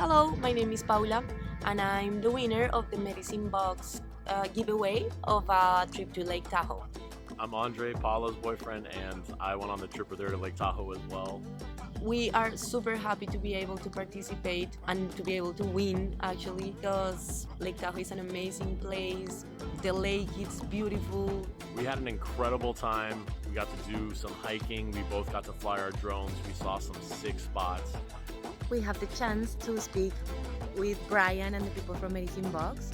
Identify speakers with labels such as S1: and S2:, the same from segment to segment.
S1: Hello, my name is Paola, and I'm the winner of the Medicine Box giveaway of a trip to Lake Tahoe.
S2: I'm Andre, Paola's boyfriend, and I went on the trip with her to Lake Tahoe as well.
S1: We are super happy to be able to participate and to be able to win, actually, because Lake Tahoe is an amazing place. The lake is beautiful.
S2: We had an incredible time. We got to do some hiking. We both got to fly our drones. We saw some sick spots.
S3: We have the chance to speak with Brian and the people from Medicine Box,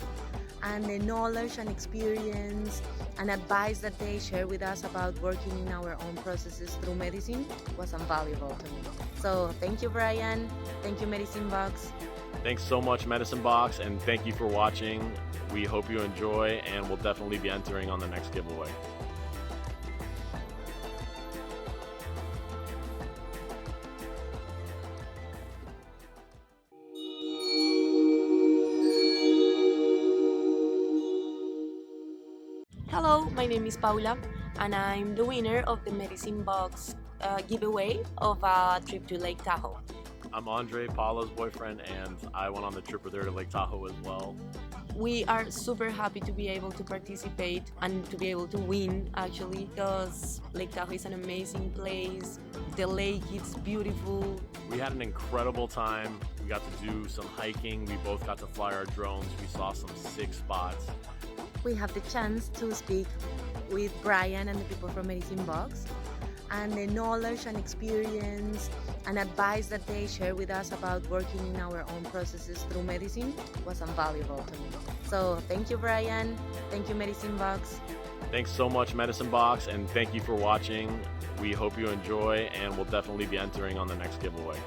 S3: and the knowledge and experience and advice that they share with us about working in our own processes through medicine was invaluable to me. So thank you, Brian. Thank you, Medicine Box.
S2: Thanks so much, Medicine Box, and thank you for watching. We hope you enjoy, and we'll definitely be entering on the next giveaway.
S1: Hello, my name is Paola, and I'm the winner of the Medicine Box giveaway of a trip to Lake Tahoe.
S2: I'm Andre, Paola's boyfriend, and I went on the trip with her to Lake Tahoe as well.
S1: We are super happy to be able to participate and to be able to win, actually, because Lake Tahoe is an amazing place. The lake is beautiful.
S2: We had an incredible time. We got to do some hiking. We both got to fly our drones. We saw some sick spots.
S3: We have the chance to speak with Brian and the people from Medicine Box, and the knowledge and experience and advice that they share with us about working in our own processes through medicine was invaluable to me. So thank you, Brian. Thank you, Medicine Box.
S2: Thanks so much, Medicine Box, and thank you for watching. We hope you enjoy, and we'll definitely be entering on the next giveaway.